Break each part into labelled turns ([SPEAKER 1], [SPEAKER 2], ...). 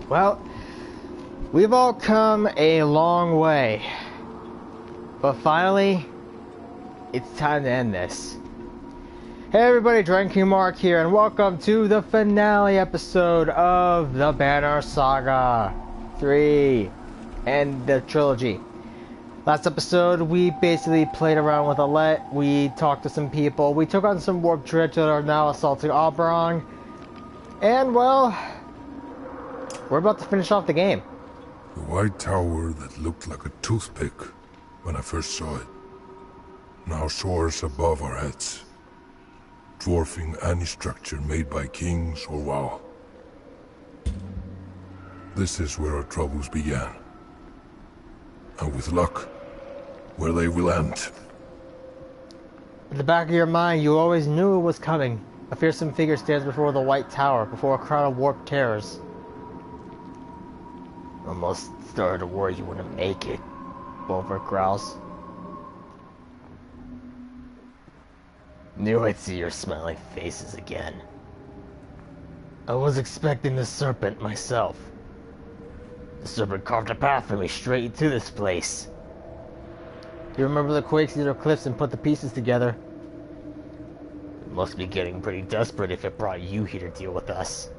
[SPEAKER 1] Well, we've all come a long way. But finally, it's time to end this. Hey everybody, Drinking Mark here, and welcome to the finale episode of the Banner Saga 3 and the trilogy. Last episode, we basically played around with Alette, we talked to some people, we took on some warp drift that are now assaulting Oberon, and well, we're about to finish off the game.
[SPEAKER 2] The white tower that looked like a toothpick when I first saw it now soars above our heads, dwarfing any structure made by kings or WoW. This is where our troubles began. And with luck, where they will end.
[SPEAKER 1] In the back of your mind, you always knew it was coming. A fearsome figure stands before the white tower, before a crowd of warped terrors. Almost started to worry you wouldn't make it, Bolverk growls. Knew I'd see your smiling faces again. I was expecting the serpent myself. The serpent carved a path for me straight into this place. You remember the quakes near the cliffs and put the pieces together. It must be getting pretty desperate if it brought you here to deal with us.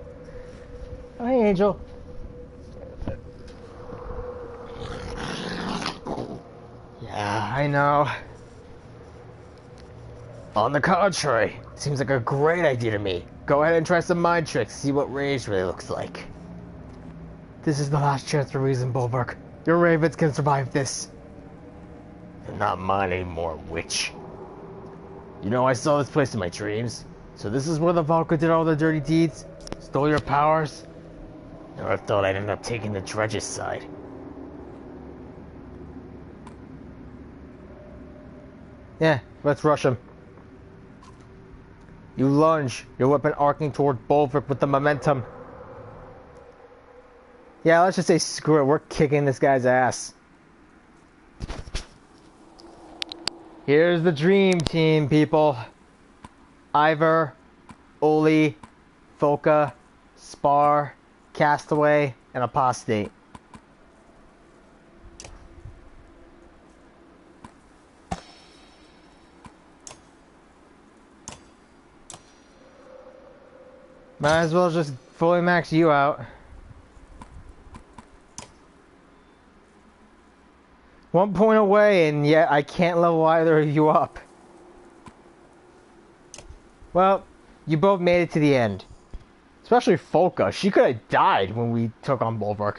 [SPEAKER 1] Oh, hey, Angel. Yeah, I know. On the contrary, seems like a great idea to me. Go ahead and try some mind tricks, see what rage really looks like. This is the last chance for reason, Bolverk. Your ravens can survive this. They're not mine anymore, witch. You know, I saw this place in my dreams. So this is where the Valka did all their dirty deeds? Stole your powers? Never thought I'd end up taking the Dredge's side. Yeah, let's rush him. You lunge, your weapon arcing toward Bolverk with the momentum. Yeah, let's just say screw it, we're kicking this guy's ass. Here's the dream team, people. Iver, Oli, Foka, Spar, Castaway, and Apostate. Might as well just fully max you out. One point away, and yet I can't level either of you up. Well, you both made it to the end. Especially Folka. She could have died when we took on Bolverk.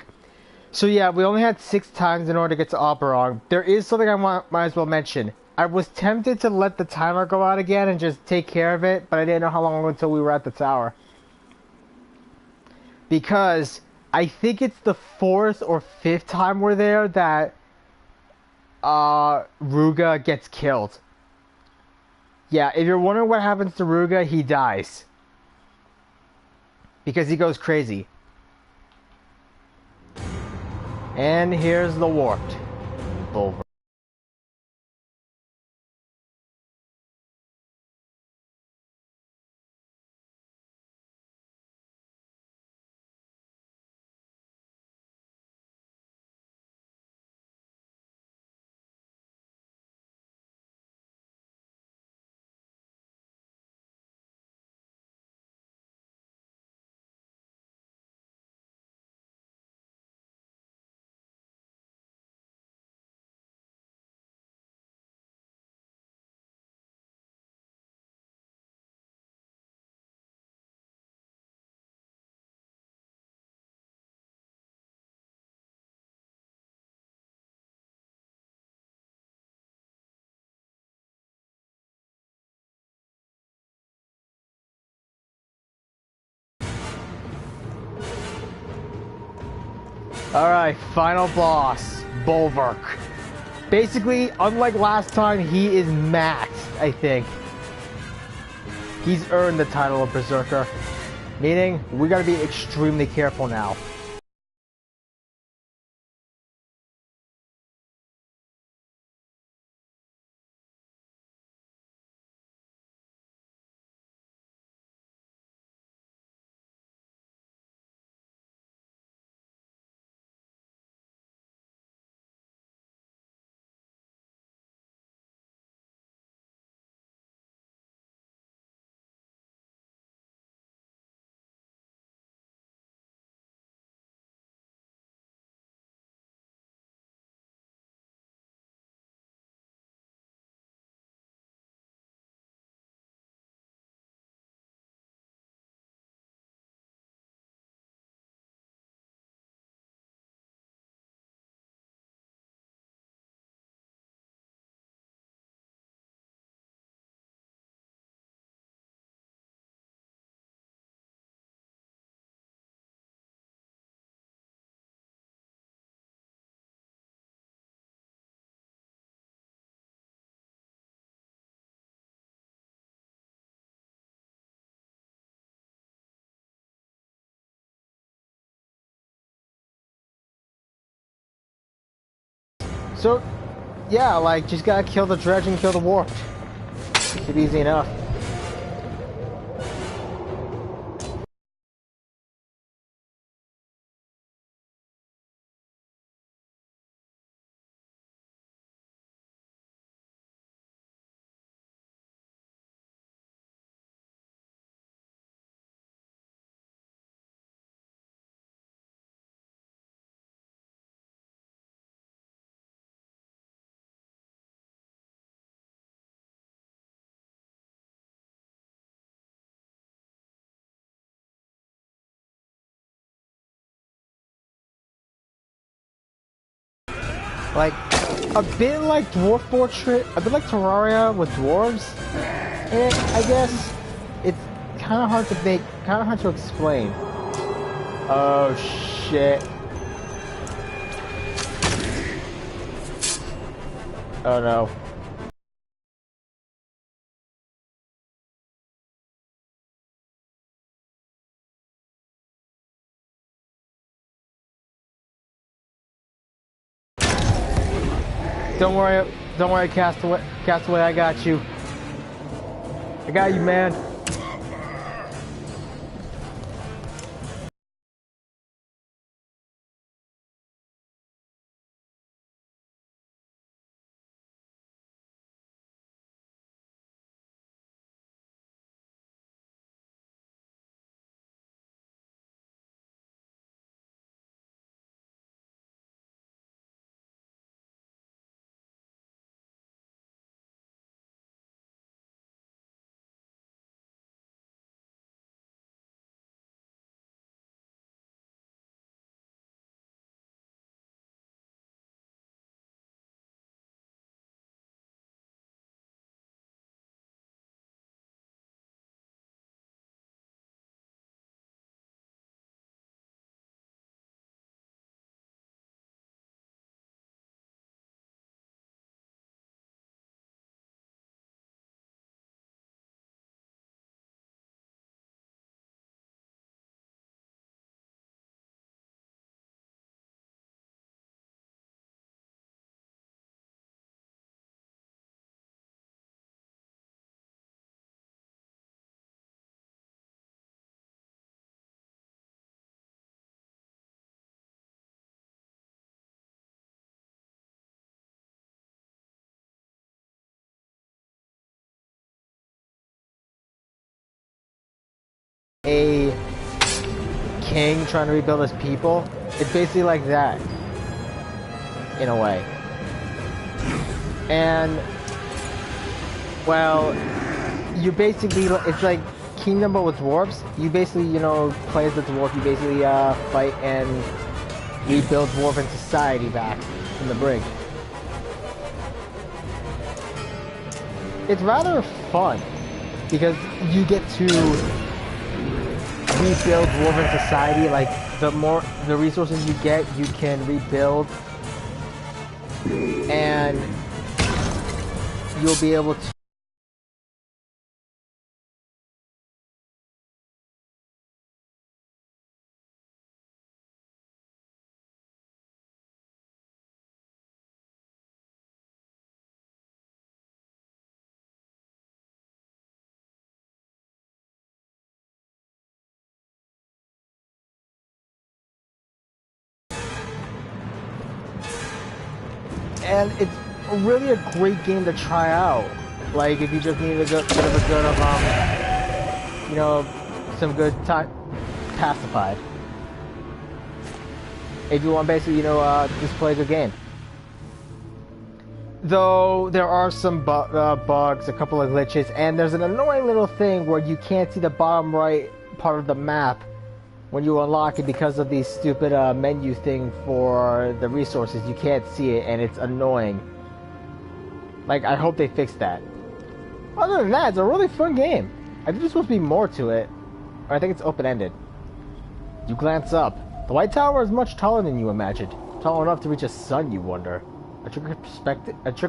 [SPEAKER 1] So yeah, we only had 6 times in order to get to Oberon. There is something I might as well mention. I was tempted to let the timer go out again and just take care of it, but I didn't know how long until we were at the tower. Because I think it's the 4th or 5th time we're there that Ruga gets killed. Yeah, if you're wondering what happens to Ruga, he dies. Because he goes crazy. And here's the warped Bolverk. Alright, final boss, Bolverk. Basically, unlike last time, he is maxed, I think. He's earned the title of Berserker. Meaning, we gotta be extremely careful now. So, yeah, like, just gotta kill the dredge and kill the warp. Should be easy enough. Like, a bit like Dwarf Fortress, a bit like Terraria with dwarves. And I guess it's kind of hard to make, kind of hard to explain. Oh shit. Oh no. Don't worry, Castaway. Castaway, I got you. I got you, man. A king trying to rebuild his people. It's basically like that, in a way. And, well, you basically, it's like Kingdom but with dwarves. You basically, you know, play as the dwarf, you basically fight and rebuild dwarven society back from the brig. It's rather fun, because you get to rebuild dwarven society. Like, the resources you get, you can rebuild, and you'll be able to and it's really a great game to try out. Like, if you just need a bit of a good of, you know, some good time pacified. If you want basically, you know, just play a good game. Though there are some bugs, a couple of glitches, and there's an annoying little thing where you can't see the bottom right part of the map when you unlock it because of the stupid menu thing for the resources. You can't see it, and it's annoying. Like, I hope they fix that. Other than that, it's a really fun game. I think there's supposed to be more to it. Or I think it's open-ended. You glance up. The White Tower is much taller than you imagined. Tall enough to reach a sun, you wonder. A trick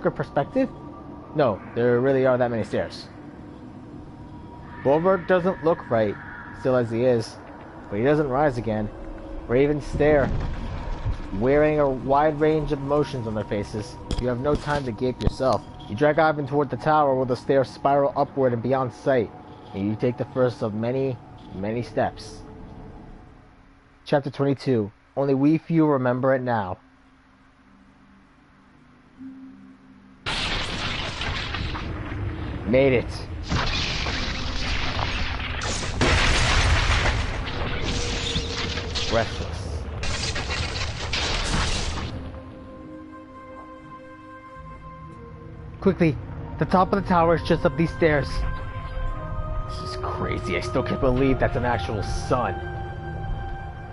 [SPEAKER 1] of perspective? No, there really aren't that many stairs. Bolverk doesn't look right, still as he is. But he doesn't rise again, or even stare. wearing a wide range of emotions on their faces. You have no time to gape yourself. You drag Ivan toward the tower where the stairs spiral upward and beyond sight, and you take the first of many, many steps. Chapter 22. Only we few remember it now. Made it. Restless. Quickly, the top of the tower is just up these stairs. This is crazy. I still can't believe that's an actual sun.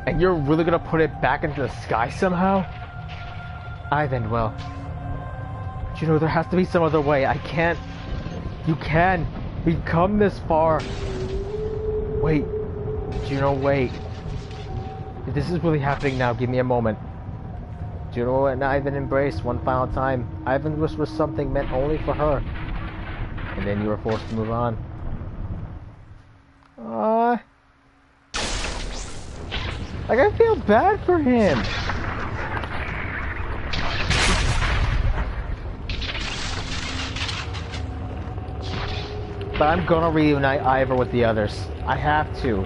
[SPEAKER 1] And you're really gonna put it back into the sky somehow? Ivan, well, you know, there has to be some other way. I can't. You can. We've come this far. Wait. Juno, wait. If this is really happening now, give me a moment. Juno and Ivan embraced one final time. Ivan whispered something meant only for her. And then you were forced to move on. Like, I feel bad for him. But I'm gonna reunite Iver with the others. I have to.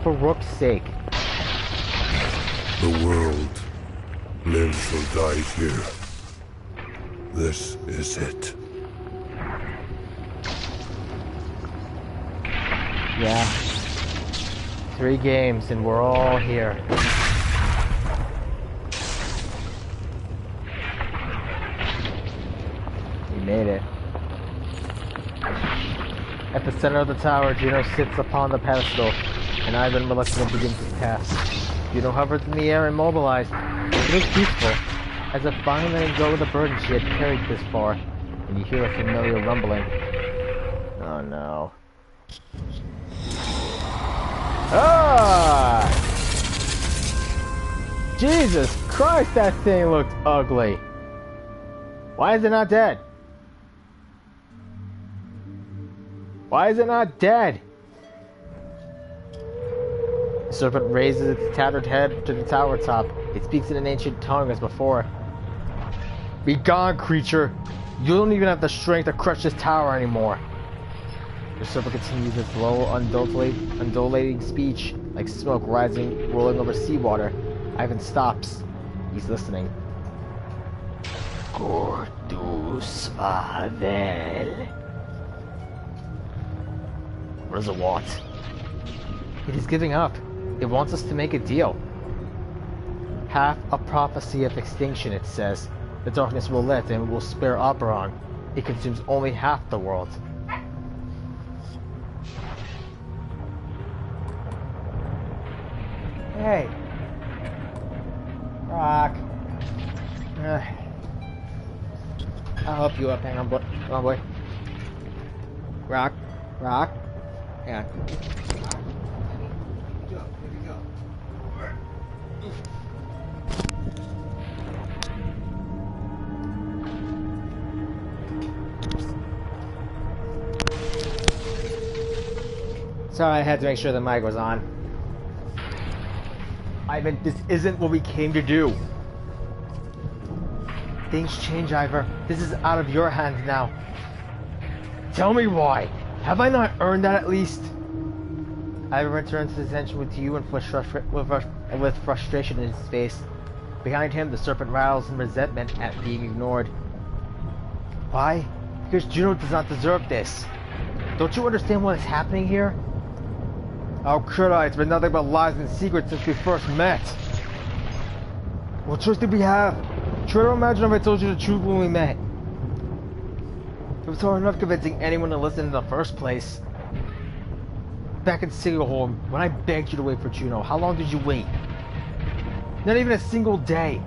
[SPEAKER 1] For Rook's sake.
[SPEAKER 2] The world lives or dies here. This is it.
[SPEAKER 1] Yeah. 3 games and we're all here. We made it. At the center of the tower, Juno sits upon the pedestal, and Ivan reluctantly begins his task. Juno hovers in the air, immobilized. It is peaceful, as if finally letting go of the burden she had carried this far, and you hear a familiar rumbling. Oh no. Ah! Jesus Christ, that thing looked ugly. Why is it not dead? Why is it not dead? The serpent raises its tattered head to the tower top. It speaks in an ancient tongue as before. Be gone, creature! You don't even have the strength to crush this tower anymore. The serpent continues its low, undulating speech, like smoke rising, rolling over seawater. Ivan stops. He's listening. Cordus Avel. What does it want? It is giving up. It wants us to make a deal. Half a prophecy of extinction, it says. The darkness will lift and will spare Operon. It consumes only half the world. Hey. Rock. I'll help you up. Hang on, boy. Come on, boy. Rock. Rock. Yeah. Sorry, I had to make sure the mic was on. Ivan, this isn't what we came to do. Things change, Iver. This is out of your hands now. Tell me why. Have I not earned that at least? Iver returns his attention with you and with frustration in his face. Behind him, the serpent rattles in resentment at being ignored. Why? Because Juno does not deserve this. Don't you understand what is happening here? How could I? It's been nothing but lies and secrets since we first met. What choice did we have? Try to imagine if I told you the truth when we met. It was hard enough convincing anyone to listen in the first place. Back in Singlehorn, when I begged you to wait for Juno, how long did you wait? Not even a single day.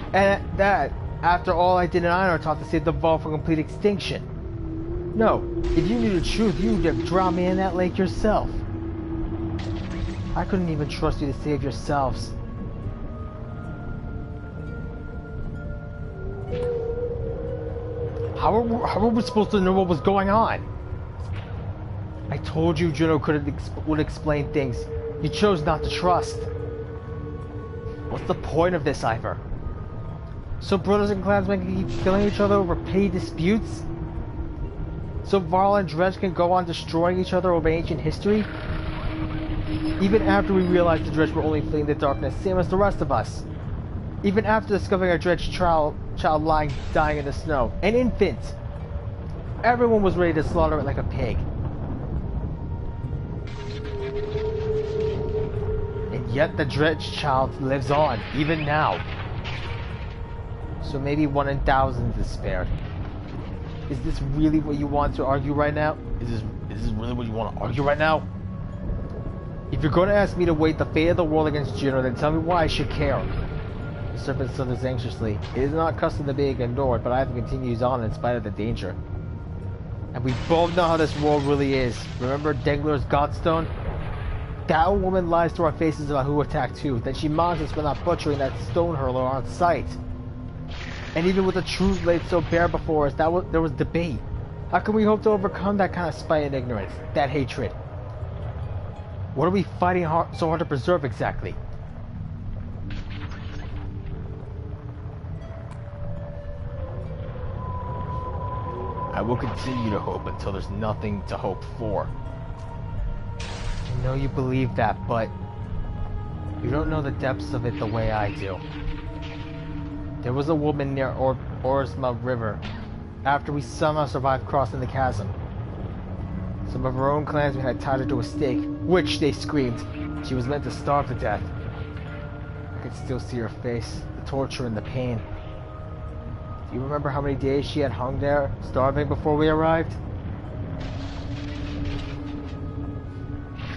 [SPEAKER 1] And at that, after all I did in Iron taught to save the vault from complete extinction. No, if you knew the truth, you would have drowned me in that lake yourself. I couldn't even trust you to save yourselves. How were we supposed to know what was going on? I told you Juno would explain things. You chose not to trust. What's the point of this, Iver? So brothers and clansmen can keep killing each other over petty disputes? So Varl and Dredge can go on destroying each other over ancient history? Even after we realized the Dredge were only fleeing the darkness, same as the rest of us. Even after discovering our Dredge child dying in the snow. An infant! Everyone was ready to slaughter it like a pig. And yet the Dredge child lives on, even now. So maybe 1 in thousands is spared. Is this really what you want to argue right now? Is this really what you want to argue right now? If you're going to ask me to weigh the fate of the world against Juno, then tell me why I should care. The serpent stutters anxiously. It is not accustomed to being ignored, but Ivan continues on in spite of the danger. And we both know how this world really is. Remember Degler's Godstone? That woman lies to our faces about who attacked who. Then she mocks us for not butchering that stone hurler on sight. And even with the truth laid so bare before us, there was debate. How can we hope to overcome that kind of spite and ignorance? That hatred? What are we fighting so hard to preserve exactly? I will continue to hope until there's nothing to hope for. I know you believe that, but you don't know the depths of it the way I do. There was a woman near Orsma River after we somehow survived crossing the chasm. Some of her own clansmen had tied her to a stake, which, they screamed, she was meant to starve to death. I could still see her face, the torture and the pain. Do you remember how many days she had hung there, starving before we arrived?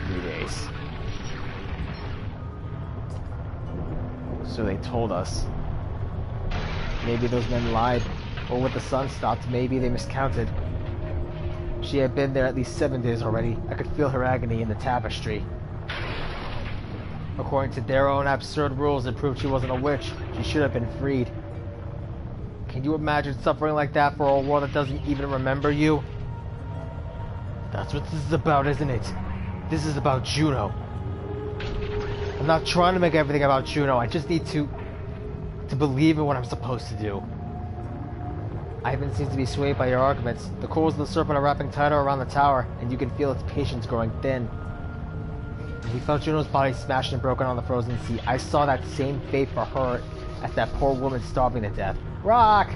[SPEAKER 1] 3 days. So they told us. Maybe those men lied, or when the sun stopped, maybe they miscounted. She had been there at least 7 days already. I could feel her agony in the tapestry. According to their own absurd rules that proved she wasn't a witch, she should have been freed. Can you imagine suffering like that for a world that doesn't even remember you? That's what this is about, isn't it? This is about Juno. I'm not trying to make everything about Juno. I just need to believe in what I'm supposed to do. Ivan seems to be swayed by your arguments. The coils of the serpent are wrapping tighter around the tower, and you can feel its patience growing thin. When we felt Juno's body smashed and broken on the frozen sea, I saw that same fate for her as that poor woman starving to death. Rock!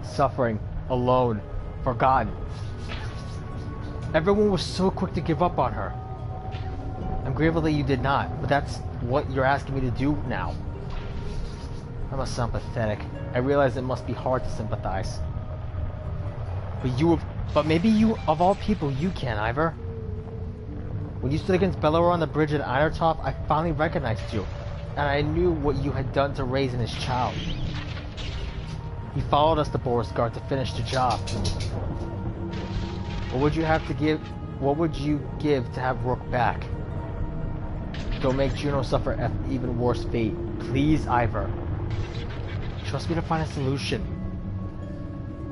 [SPEAKER 1] Suffering, alone, forgotten. Everyone was so quick to give up on her. I'm grateful that you did not, but that's what you're asking me to do now. I must sound pathetic. I realize it must be hard to sympathize. But maybe you, of all people, you can, Iver. When you stood against Bellower on the bridge at Einertop, I finally recognized you, and I knew what you had done to raise in his child. He followed us to Borisgard to finish the job. What would you have to give? What would you give to have Rook back? Don't make Juno suffer an even worse fate. Please, Iver. Trust me to find a solution.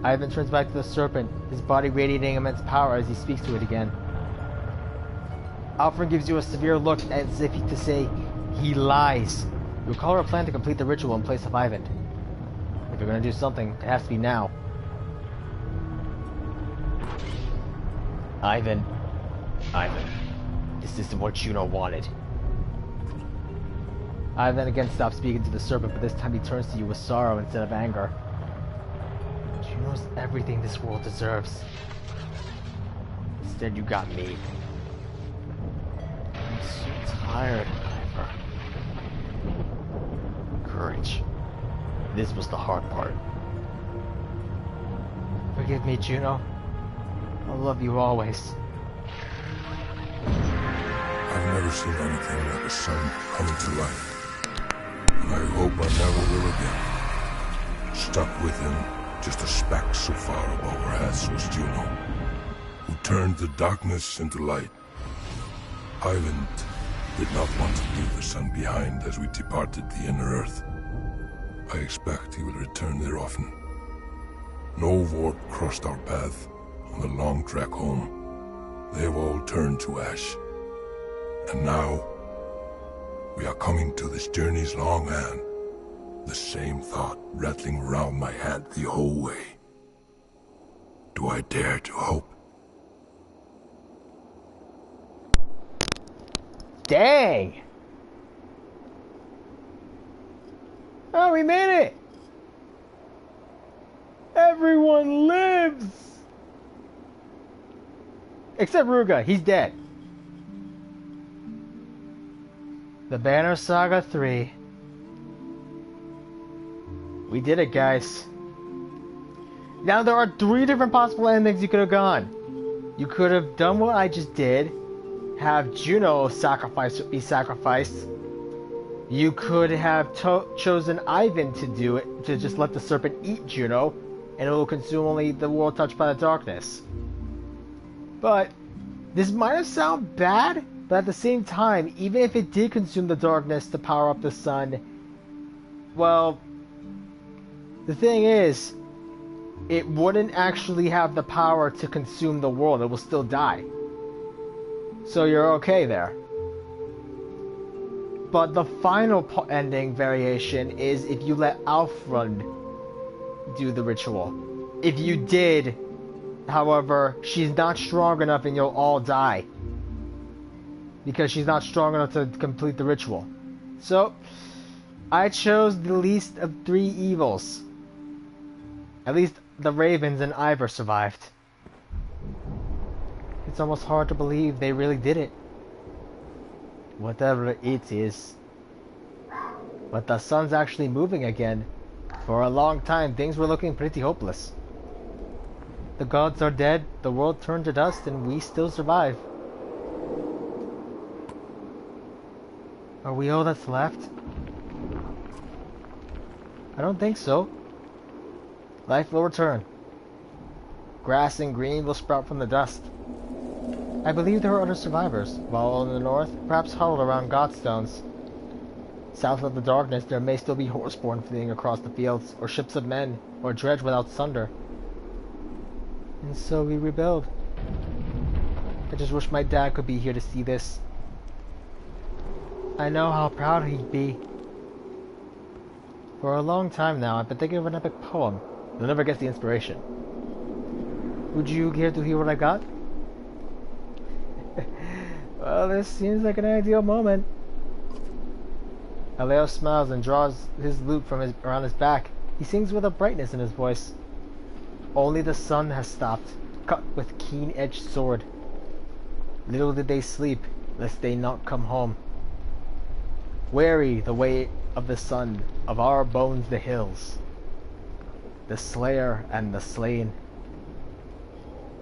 [SPEAKER 1] Ivan turns back to the serpent, his body radiating immense power as he speaks to it again. Alfred gives you a severe look as if to say, he lies. You recall our plan to complete the ritual in place of Ivan. If you're going to do something, it has to be now. Ivan, this isn't what Juno wanted. Ivan again stops speaking to the serpent, but this time he turns to you with sorrow instead of anger. Juno's everything this world deserves. Instead, you got me. I'm so tired, Iver. Courage. This was the hard part. Forgive me, Juno. I'll love you always.
[SPEAKER 2] I've never seen anything like a sun coming to life. And I hope I never will again. Stuck with him, just a speck so far above our heads was Juno, who turned the darkness into light. Ivan did not want to leave the sun behind as we departed the inner earth. I expect he will return there often. No warp crossed our path on the long trek home. They have all turned to ash. And now, We are coming to this journey's long end. The same thought rattling around my head the whole way. Do I dare to hope?
[SPEAKER 1] Dang! Oh, we made it! Everyone lives! Except Ruga, he's dead. The Banner Saga 3. We did it, guys. Now there are 3 different possible endings you could have gone. You could have done what I just did. Have Juno be sacrificed. You could have chosen Ivan to do it, to just let the serpent eat Juno, and it will consume only the world touched by the darkness. But this might have sounded bad, but at the same time, even if it did consume the darkness to power up the sun, well, the thing is, it wouldn't actually have the power to consume the world. It will still die. So you're okay there. But the final ending variation is if you let Alfrund do the ritual. If you did, however, she's not strong enough and you'll all die. Because she's not strong enough to complete the ritual. So, I chose the least of 3 evils. At least the Ravens and Iver survived. It's almost hard to believe they really did it. Whatever it is. But the sun's actually moving again. For a long time, things were looking pretty hopeless. The gods are dead, the world turned to dust, and we still survive. Are we all that's left? I don't think so. Life will return. Grass and green will sprout from the dust. I believe there are other survivors, while in the north, perhaps huddled around godstones. South of the darkness, there may still be horseborn fleeing across the fields, or ships of men, or dredge without sunder. And so we rebuild. I just wish my dad could be here to see this. I know how proud he'd be. For a long time now, I've been thinking of an epic poem. You'll never guess the inspiration. Would you care to hear what I got? Well, this seems like an ideal moment. Aleo smiles and draws his lute from around his back. He sings with a brightness in his voice. Only the sun has stopped, cut with keen-edged sword. Little did they sleep, lest they not come home. Weary the way of the sun, of our bones the hills. The slayer and the slain.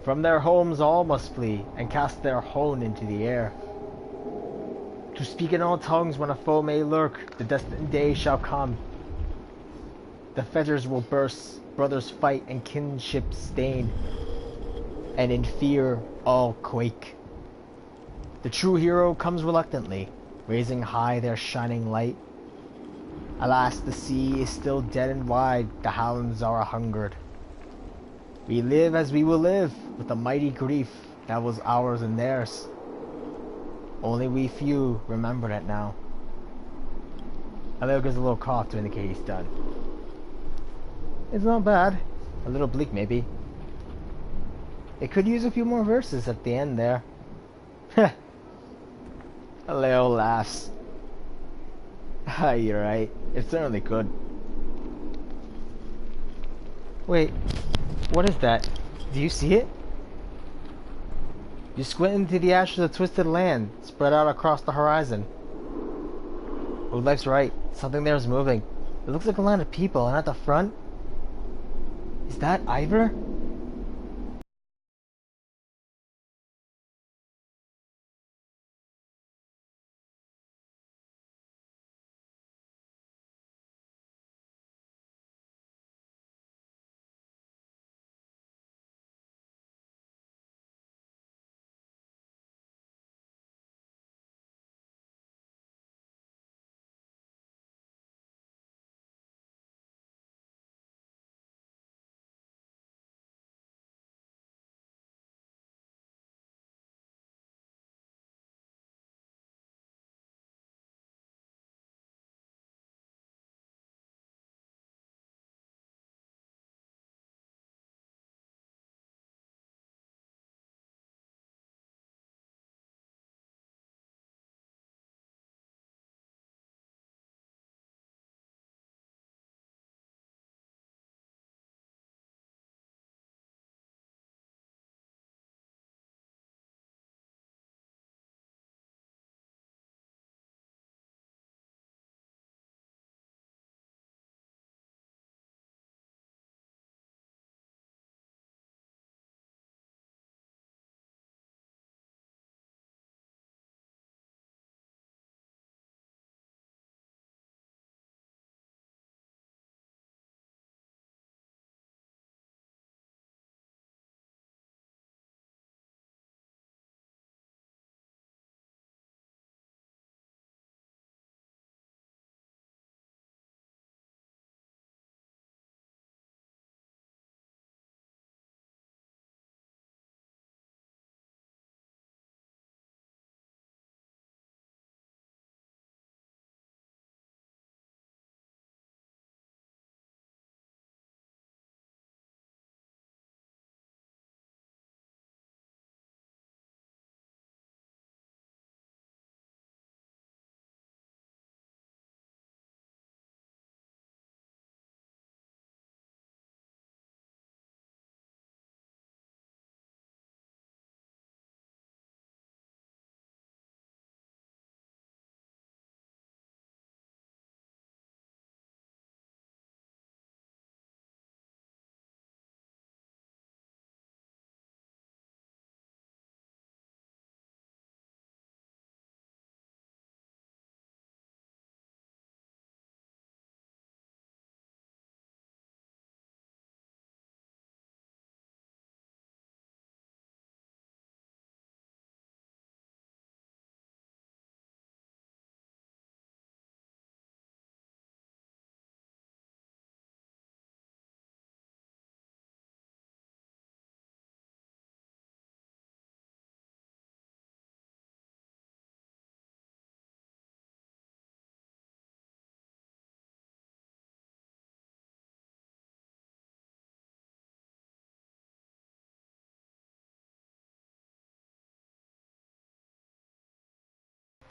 [SPEAKER 1] From their homes all must flee, and cast their hone into the air. To speak in all tongues when a foe may lurk, the destined day shall come. The fetters will burst, brothers fight, and kinship stain, and in fear all quake. The true hero comes reluctantly, raising high their shining light. Alas, the sea is still dead and wide, the hounds are a-hungered. We live as we will live, with the mighty grief that was ours and theirs. Only we few remember it now. Aleo gives a little cough to indicate he's done. It's not bad. A little bleak, maybe. It could use a few more verses at the end there. Aleo laughs. Ah, you're right. It certainly could. Wait, what is that? Do you see it? You squint into the ashes of twisted land spread out across the horizon. Bolverk's right. Something there is moving. It looks like a line of people, and at the front... Is that Iver?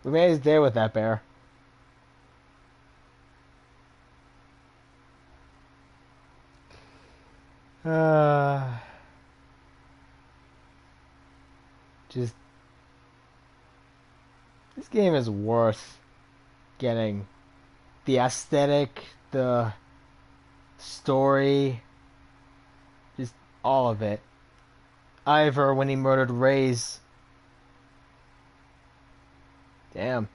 [SPEAKER 1] We made his day with that bear. Just this game is worth getting. The aesthetic, the story, just all of it. Iver when he murdered Ray's. Damn.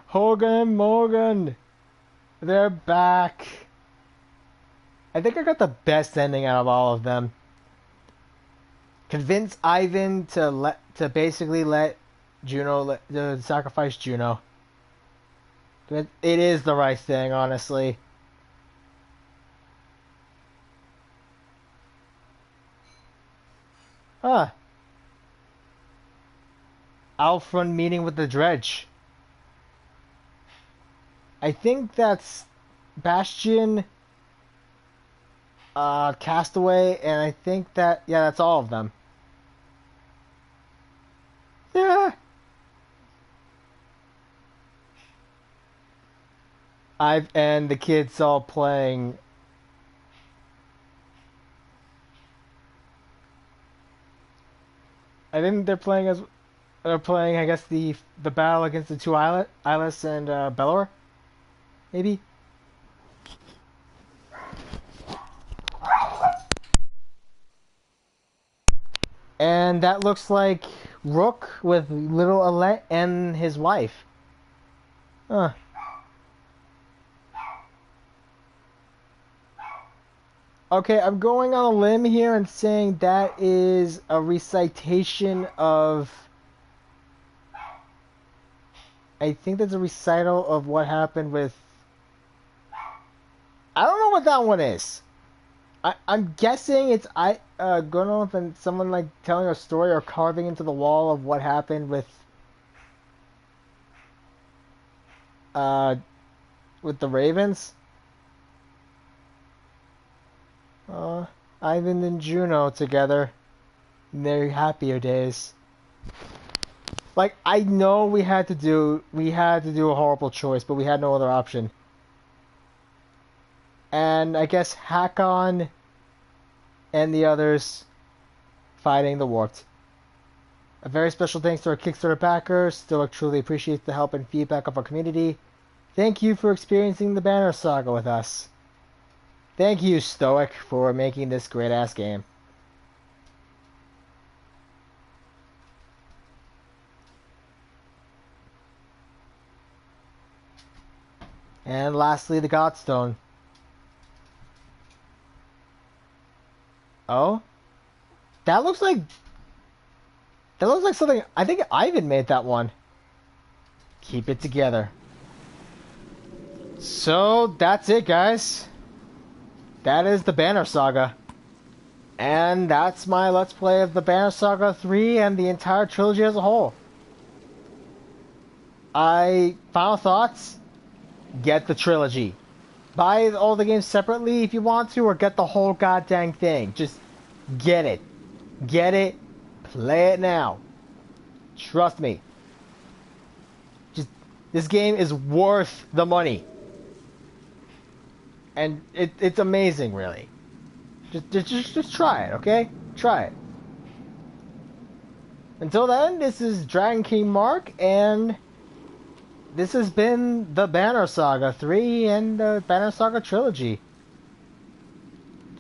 [SPEAKER 1] Hogan and Morgan, they're back. I think I got the best ending out of all of them. Convince Ivan to basically let Juno to sacrifice Juno. It is the right thing, honestly. Huh. Alfred meeting with the Dredge. I think that's Bastion, Castaway, and I think that, yeah, that's all of them. Yeah. And the kids all playing. I think they're playing I guess the battle against the two Eyeless and Belor, maybe. And that looks like Rook with little Alette and his wife. Huh. Okay, I'm going on a limb here and saying that is a recitation of... I think that's a recital of what happened with... I don't know what that one is. I'm guessing it's Gunnar and someone like telling a story or carving into the wall of what happened with the Ravens. Ivan and Juno together in their happier days. Like, I know we had to do a horrible choice, but we had no other option. And I guess Hakon and the others fighting the Warped. A very special thanks to our Kickstarter backers. Stoic truly appreciates the help and feedback of our community. Thank you for experiencing the Banner Saga with us. Thank you, Stoic, for making this great-ass game. And lastly, the Godstone. Oh? That looks like something... I think Ivan made that one. Keep it together. So, that's it, guys. That is the Banner Saga. And that's my Let's Play of the Banner Saga 3 and the entire trilogy as a whole. Final thoughts? Get the trilogy. Buy all the games separately if you want to, or get the whole goddamn thing. Just get it. Get it. Play it now. Trust me. Just, this game is worth the money. And it's amazing, really. Just try it, okay? Try it. Until then, this is Dragon King Mark, and this has been the Banner Saga 3 and the Banner Saga Trilogy.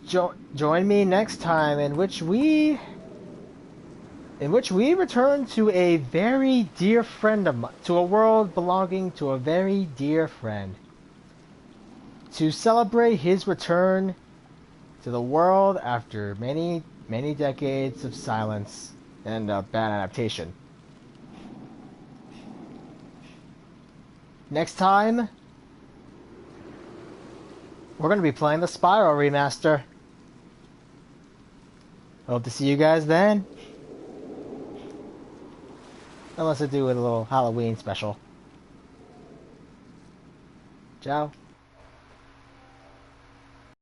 [SPEAKER 1] Join me next time, in which we return to a very dear friend of mine, to a world belonging to a very dear friend, to celebrate his return to the world after many, many decades of silence and bad adaptation. Next time, we're going to be playing the Spyro remaster. Hope to see you guys then. Unless I do a little Halloween special. Ciao.